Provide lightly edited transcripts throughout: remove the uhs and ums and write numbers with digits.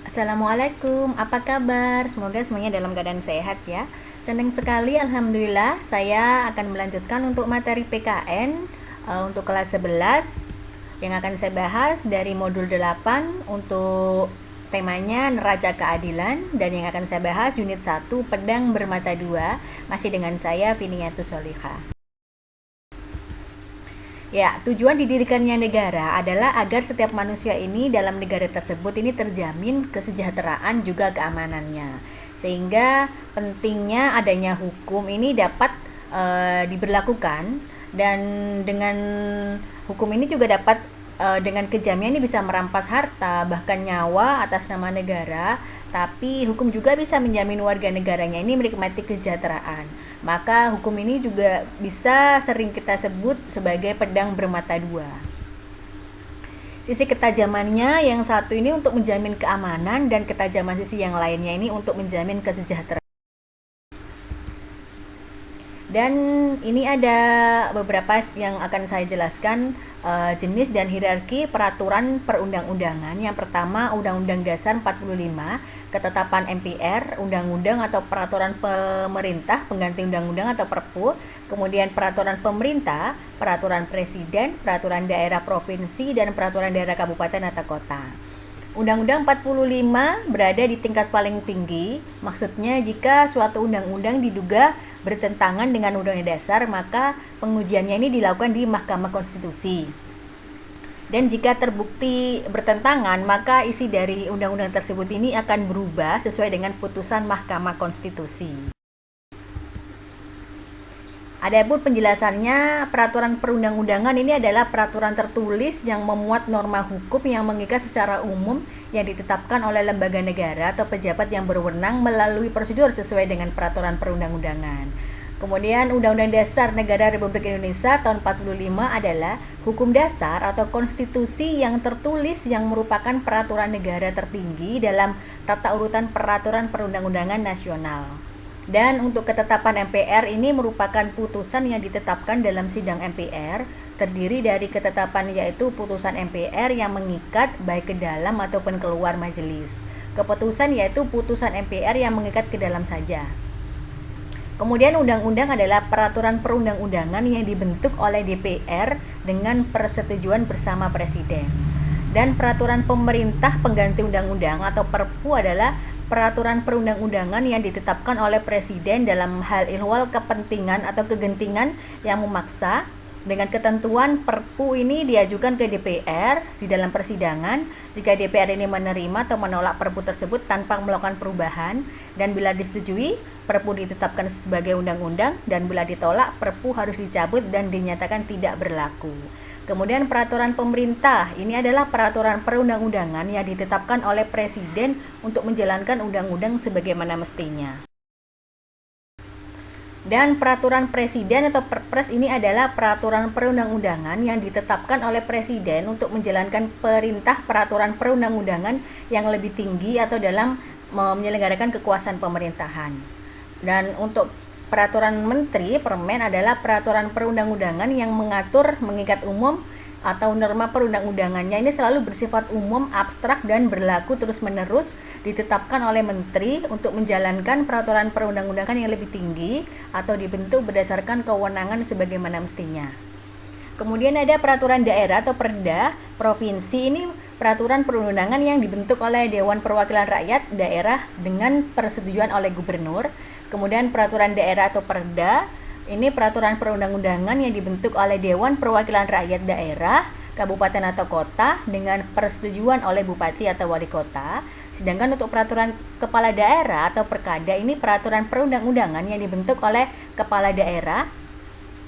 Assalamualaikum, apa kabar? Semoga semuanya dalam keadaan sehat ya. Senang sekali, Alhamdulillah, saya akan melanjutkan untuk materi PKN untuk kelas 11 yang akan saya bahas dari modul 8 untuk temanya Neraca Keadilan, dan yang akan saya bahas unit 1 Pedang Bermata Dua, masih dengan saya Viniatus Soliha. Ya, tujuan didirikannya negara adalah agar setiap manusia ini dalam negara tersebut ini terjamin kesejahteraan juga keamanannya. Sehingga pentingnya adanya hukum ini dapat diberlakukan, dan dengan hukum ini juga dapat dengan kejamnya ini bisa merampas harta bahkan nyawa atas nama negara, tapi hukum juga bisa menjamin warga negaranya ini menikmati kesejahteraan. Maka hukum ini juga bisa sering kita sebut sebagai pedang bermata dua. Sisi ketajamannya yang satu ini untuk menjamin keamanan, dan ketajaman sisi yang lainnya ini untuk menjamin kesejahteraan. Dan ini ada beberapa yang akan saya jelaskan jenis dan hierarki peraturan perundang-undangan. Yang pertama, Undang-Undang Dasar 45, ketetapan MPR, undang-undang atau peraturan pemerintah pengganti undang-undang atau Perpu, kemudian peraturan pemerintah, peraturan presiden, peraturan daerah provinsi, dan peraturan daerah kabupaten atau kota. Undang-Undang 45 berada di tingkat paling tinggi. Maksudnya jika suatu undang-undang diduga bertentangan dengan Undang-Undang Dasar, maka pengujiannya ini dilakukan di Mahkamah Konstitusi. Dan jika terbukti bertentangan, maka isi dari undang-undang tersebut ini akan berubah sesuai dengan putusan Mahkamah Konstitusi. Adapun penjelasannya, peraturan perundang-undangan ini adalah peraturan tertulis yang memuat norma hukum yang mengikat secara umum yang ditetapkan oleh lembaga negara atau pejabat yang berwenang melalui prosedur sesuai dengan peraturan perundang-undangan. Kemudian Undang-Undang Dasar Negara Republik Indonesia tahun 45 adalah hukum dasar atau konstitusi yang tertulis yang merupakan peraturan negara tertinggi dalam tata urutan peraturan perundang-undangan nasional. Dan untuk ketetapan MPR ini merupakan putusan yang ditetapkan dalam sidang MPR, terdiri dari ketetapan yaitu putusan MPR yang mengikat baik ke dalam ataupun keluar majelis. Keputusan yaitu putusan MPR yang mengikat ke dalam saja. Kemudian undang-undang adalah peraturan perundang-undangan yang dibentuk oleh DPR dengan persetujuan bersama Presiden. Dan peraturan pemerintah pengganti undang-undang atau Perpu adalah peraturan perundang-undangan yang ditetapkan oleh Presiden dalam hal ihwal kepentingan atau kegentingan yang memaksa. Dengan ketentuan, Perpu ini diajukan ke DPR di dalam persidangan. Jika DPR ini menerima atau menolak Perpu tersebut tanpa melakukan perubahan, dan bila disetujui, Perpu ditetapkan sebagai undang-undang, dan bila ditolak, Perpu harus dicabut dan dinyatakan tidak berlaku. Kemudian peraturan pemerintah, ini adalah peraturan perundang-undangan yang ditetapkan oleh Presiden untuk menjalankan undang-undang sebagaimana mestinya. Dan peraturan Presiden atau Perpres ini adalah peraturan perundang-undangan yang ditetapkan oleh Presiden untuk menjalankan perintah peraturan perundang-undangan yang lebih tinggi atau dalam menyelenggarakan kekuasaan pemerintahan. Dan untuk peraturan menteri, Permen, adalah peraturan perundang-undangan yang mengatur, mengikat umum atau norma perundang-undangannya ini selalu bersifat umum, abstrak, dan berlaku terus-menerus, ditetapkan oleh menteri untuk menjalankan peraturan perundang-undangan yang lebih tinggi atau dibentuk berdasarkan kewenangan sebagaimana mestinya. Kemudian ada peraturan daerah atau Perda provinsi, ini peraturan perundang-undangan yang dibentuk oleh Dewan Perwakilan Rakyat daerah dengan persetujuan oleh gubernur. Kemudian peraturan daerah atau Perda, ini peraturan perundang-undangan yang dibentuk oleh Dewan Perwakilan Rakyat daerah, kabupaten atau kota dengan persetujuan oleh bupati atau wali kota. Sedangkan untuk peraturan kepala daerah atau Perkada, ini peraturan perundang-undangan yang dibentuk oleh kepala daerah.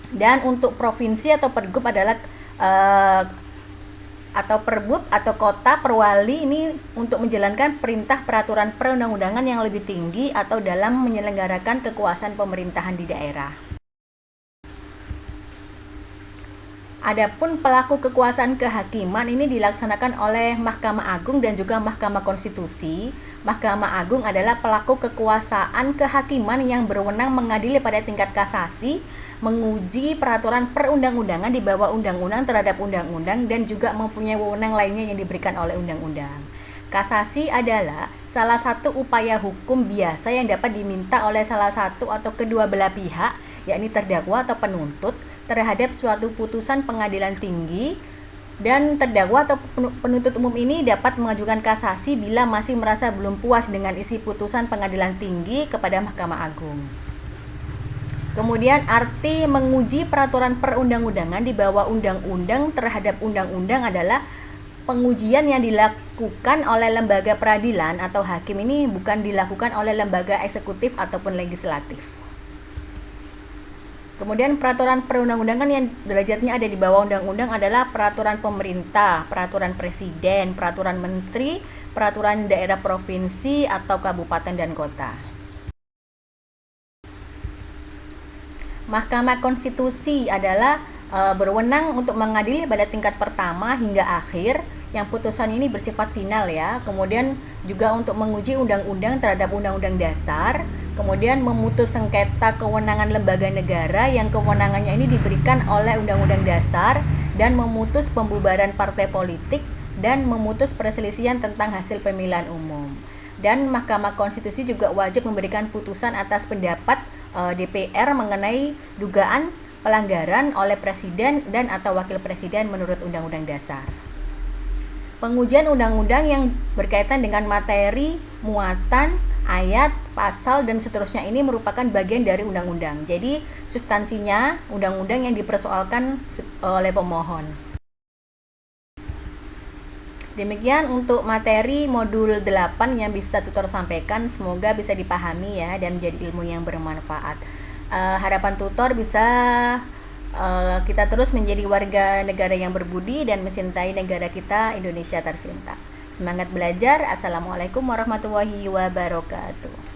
Dan untuk provinsi atau Pergub adalah atau Perbub atau kota perwali, ini untuk menjalankan perintah peraturan perundang-undangan yang lebih tinggi atau dalam menyelenggarakan kekuasaan pemerintahan di daerah. Adapun pelaku kekuasaan kehakiman ini dilaksanakan oleh Mahkamah Agung dan juga Mahkamah Konstitusi. Mahkamah Agung adalah pelaku kekuasaan kehakiman yang berwenang mengadili pada tingkat kasasi, menguji peraturan perundang-undangan di bawah undang-undang terhadap undang-undang, dan juga mempunyai wewenang lainnya yang diberikan oleh undang-undang. Kasasi adalah salah satu upaya hukum biasa yang dapat diminta oleh salah satu atau kedua belah pihak, yakni terdakwa atau penuntut, terhadap suatu putusan pengadilan tinggi, dan terdakwa atau penuntut umum ini dapat mengajukan kasasi bila masih merasa belum puas dengan isi putusan pengadilan tinggi kepada Mahkamah Agung. Kemudian arti menguji peraturan perundang-undangan di bawah undang-undang terhadap undang-undang adalah pengujian yang dilakukan oleh lembaga peradilan atau hakim ini bukan dilakukan oleh lembaga eksekutif ataupun legislatif. Kemudian peraturan perundang-undangan yang derajatnya ada di bawah undang-undang adalah peraturan pemerintah, peraturan presiden, peraturan menteri, peraturan daerah provinsi atau kabupaten dan kota. Mahkamah Konstitusi adalah berwenang untuk mengadili pada tingkat pertama hingga akhir, yang putusan ini bersifat final ya. Kemudian juga untuk menguji undang-undang terhadap undang-undang dasar, kemudian memutus sengketa kewenangan lembaga negara yang kewenangannya ini diberikan oleh undang-undang dasar, dan memutus pembubaran partai politik, dan memutus perselisihan tentang hasil pemilihan umum. Dan Mahkamah Konstitusi juga wajib memberikan putusan atas pendapat DPR mengenai dugaan pelanggaran oleh presiden dan atau wakil presiden menurut undang-undang dasar. Pengujian undang-undang yang berkaitan dengan materi, muatan, ayat, pasal, dan seterusnya ini merupakan bagian dari undang-undang. Jadi substansinya undang-undang yang dipersoalkan oleh pemohon. Demikian untuk materi modul 8 yang bisa tutor sampaikan. Semoga bisa dipahami ya dan menjadi ilmu yang bermanfaat. Harapan tutor bisa kita terus menjadi warga negara yang berbudi dan mencintai negara kita, Indonesia tercinta. Semangat belajar. Assalamualaikum warahmatullahi wabarakatuh.